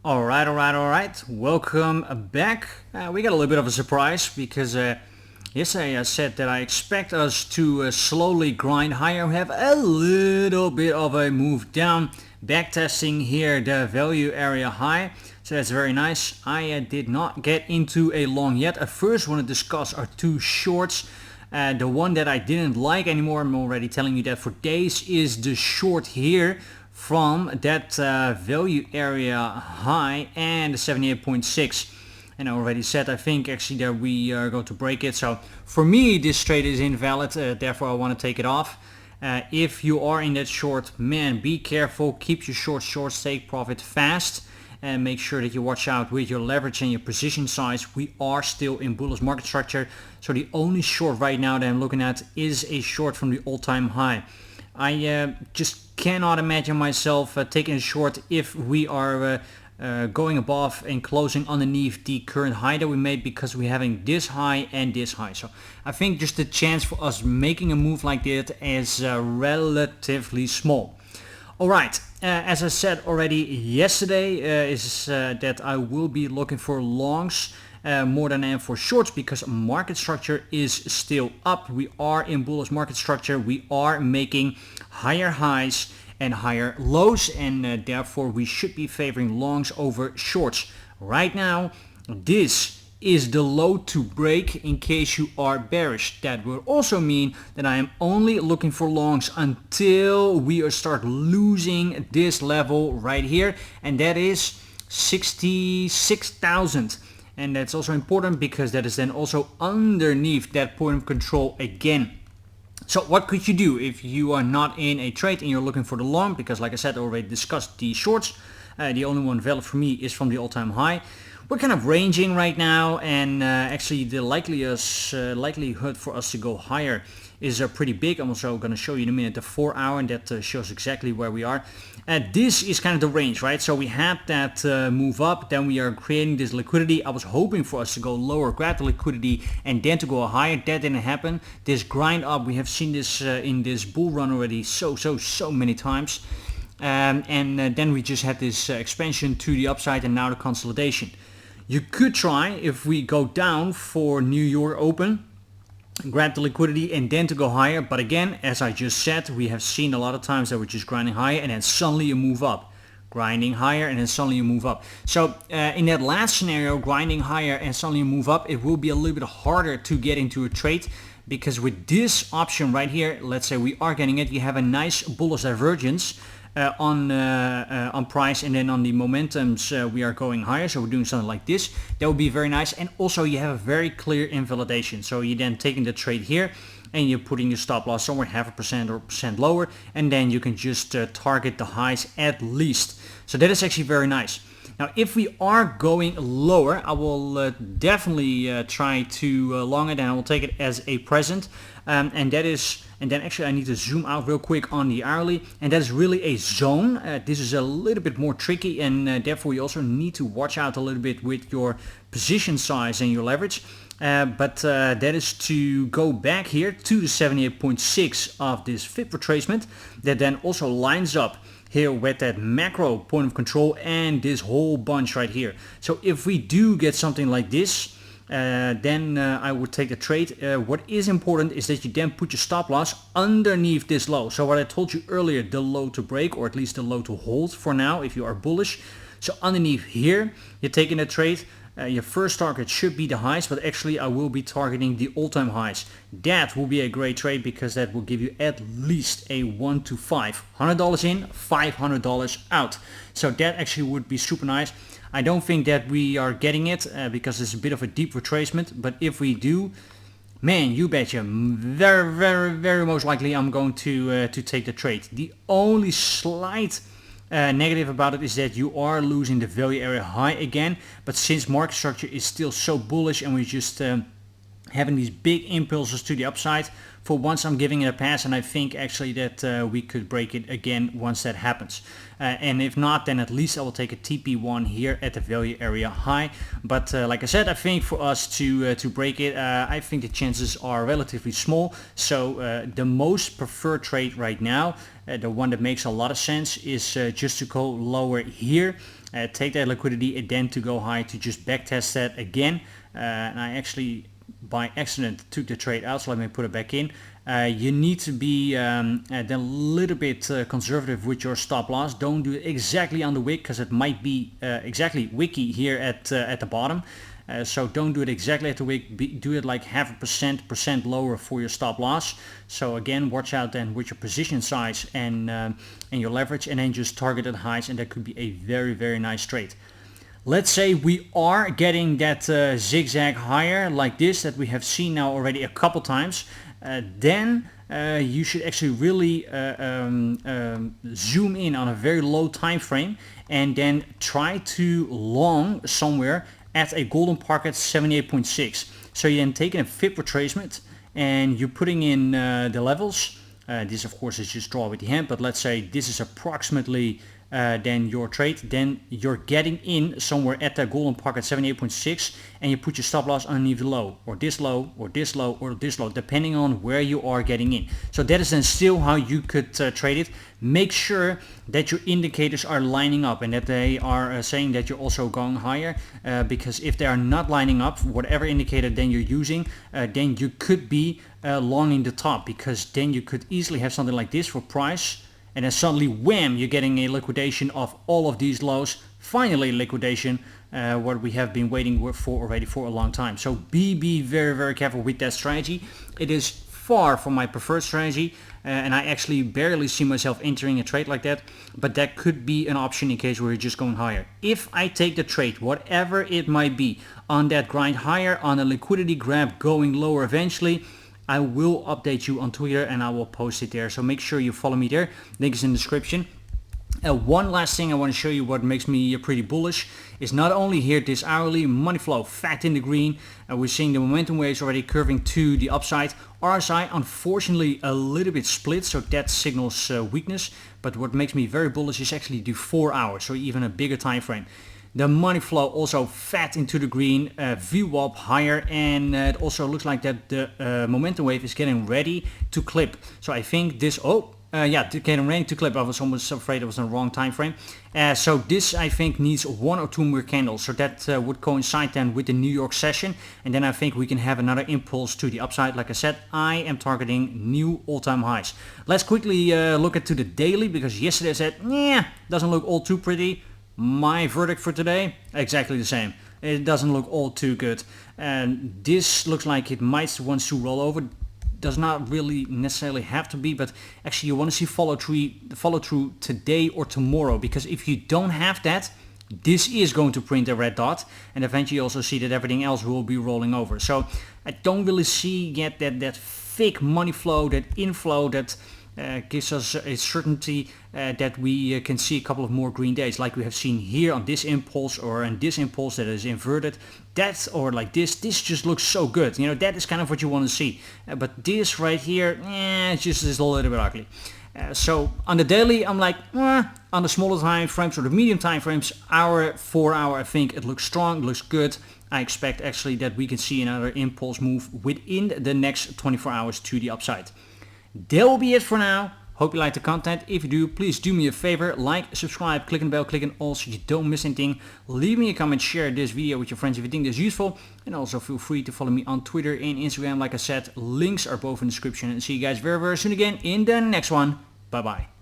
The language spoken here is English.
All right. Welcome back. We got a little bit of a surprise because yesterday I said that I expect us to slowly grind higher. We have a little bit of a move down, backtesting here the value area high. So that's very nice. I did not get into a long yet. I first want to discuss our two shorts. The one that I didn't like anymore, I'm already telling you that for days, is the short here from that value area high and the 78.6. And I already said I think actually that we are going to break it. So for me this trade is invalid, therefore I want to take it off. If you are in that short, man, be careful, keep your shorts, take profit fast. And make sure that you watch out with your leverage and your position size. We are still in bullish market structure, so the only short right now that I'm looking at is a short from the all-time high. I just cannot imagine myself taking a short if we are going above and closing underneath the current high that we made, because we're having this high and this high. So I think just the chance for us making a move like that is relatively small. Alright, as I said already yesterday, is that I will be looking for longs more than I am for shorts, because market structure is still up. We are in bullish market structure. We are making higher highs and higher lows, and therefore we should be favoring longs over shorts. Right now, this is the low to break in case you are bearish. That will also mean that I am only looking for longs until we start losing this level right here, and that is 66,000. And that's also important because that is then also underneath that point of control again. So what could you do if you are not in a trade and you're looking for the long? Because like I said, I already discussed the shorts. The only one valid for me is from the all-time high. We're kind of ranging right now, and actually the likelihood for us to go higher is pretty big. I'm also going to show you in a minute the 4 hour, and that shows exactly where we are. This is kind of the range, right? So we had that move up, then we are creating this liquidity. I was hoping for us to go lower, grab the liquidity, and then to go higher. That didn't happen. This grind up, we have seen this in this bull run already so many times. And then we just had this expansion to the upside, and now the consolidation. You could try, if we go down for New York Open, grab the liquidity and then to go higher. But again, as I just said, we have seen a lot of times that we're just grinding higher and then suddenly you move up. Grinding higher and then suddenly you move up. So in that last scenario, grinding higher and suddenly you move up, it will be a little bit harder to get into a trade. Because with this option right here, let's say we are getting it, you have a nice bullish divergence on price, and then on the momentums we are going higher, so we're doing something like this. That would be very nice, and also you have a very clear invalidation. So you're then taking the trade here and you're putting your stop loss somewhere 0.5% or percent lower, and then you can just target the highs at least. So that is actually very nice. Now if we are going lower, I will definitely try to long it, and I will take it as a present, and then actually I need to zoom out real quick on the hourly, and that is really a zone. This is a little bit more tricky, and therefore you also need to watch out a little bit with your position size and your leverage. But that is to go back here to the 78.6 of this FIB retracement, that then also lines up here with that macro point of control and this whole bunch right here. So if we do get something like this, then I would take the trade. What is important is that you then put your stop loss underneath this low. So what I told you earlier, the low to break, or at least the low to hold for now if you are bullish. So underneath here, you're taking a trade. Your first target should be the highs, but actually I will be targeting the all-time highs. That will be a great trade because that will give you at least a 1 to 5. $100 in, $500 out. So that actually would be super nice. I don't think that we are getting it because it's a bit of a deep retracement, but if we do, man, you betcha, very most likely I'm going to take the trade. The only slight negative about it is that you are losing the value area high again, but since market structure is still so bullish and we're just having these big impulses to the upside, for once I'm giving it a pass, and I think actually that we could break it again once that happens. And if not, then at least I will take a TP1 here at the value area high. But like I said, I think for us to break it, I think the chances are relatively small. So the most preferred trade right now, the one that makes a lot of sense, is just to go lower here. take that liquidity and then to go high to just back test that again. And I actually by accident took the trade out, so let me put it back in. You need to be then a little bit conservative with your stop loss. Don't do it exactly on the wick, because it might be exactly wicky here at the bottom. So don't do it exactly at the wick. Do it like 0.5% lower for your stop loss. So again, watch out then with your position size and your leverage, and then just target at highs, and that could be a very, very nice trade. Let's say we are getting that zigzag higher like this that we have seen now already a couple times. Then you should actually really zoom in on a very low time frame and then try to long somewhere at a golden pocket 78.6. So you're then taking a fib retracement and you're putting in the levels. This of course is just draw with the hand, but let's say this is approximately then your trade. Then you're getting in somewhere at that golden pocket 78.6, and you put your stop loss underneath the low, or this low, or this low, or this low, depending on where you are getting in. So that is then still how you could trade it. Make sure that your indicators are lining up and that they are saying that you're also going higher, because if they are not lining up, whatever indicator then you're using, then you could be longing the top, because then you could easily have something like this for price, and then suddenly wham, you're getting a liquidation of all of these lows. Finally liquidation, what we have been waiting for already for a long time. So be very, very careful with that strategy. It is far from my preferred strategy, and I actually barely see myself entering a trade like that, but that could be an option in case we're just going higher. If I take the trade, whatever it might be, on that grind higher, on a liquidity grab going lower eventually, I will update you on Twitter and I will post it there. So make sure you follow me there. Link is in the description. One last thing I want to show you what makes me pretty bullish is not only here this hourly money flow fat in the green, we're seeing the momentum waves already curving to the upside. RSI unfortunately a little bit split, so that signals weakness, but what makes me very bullish is actually the 4 hours, so even a bigger time frame. The money flow also fat into the green, VWAP higher, and it also looks like that the momentum wave is getting ready to clip. So I think this, getting ready to clip. I was almost afraid it was in the wrong time frame. So this I think needs 1 or 2 more candles. So that would coincide then with the New York session. And then I think we can have another impulse to the upside. Like I said, I am targeting new all-time highs. Let's quickly look at to the daily, because yesterday I said, yeah, doesn't look all too pretty. My verdict for today, exactly the same. It doesn't look all too good. And this looks like it might want to roll over. Does not really necessarily have to be, but actually you want to see follow through today or tomorrow, because if you don't have that, this is going to print a red dot, and eventually you also see that everything else will be rolling over. So I don't really see yet that thick money flow, that inflow that gives us a certainty that we can see a couple of more green days, like we have seen here on this impulse, or on this impulse that is inverted. That, or like this just looks so good. You know, that is kind of what you want to see. But this right here, it's just is a little bit ugly. So on the daily, I'm like, on the smaller time frames or the medium time frames, hour, 4 hour, I think it looks strong, it looks good. I expect actually that we can see another impulse move within the next 24 hours to the upside. That will be it for now. Hope you like the content. If you do, please do me a favor, like, subscribe, click on the bell, click on all so you don't miss anything. Leave me a comment, share this video with your friends if you think this is useful, and also feel free to follow me on Twitter and Instagram. Like I said, links are both in the description, and see you guys very, very soon again in the next one. Bye bye.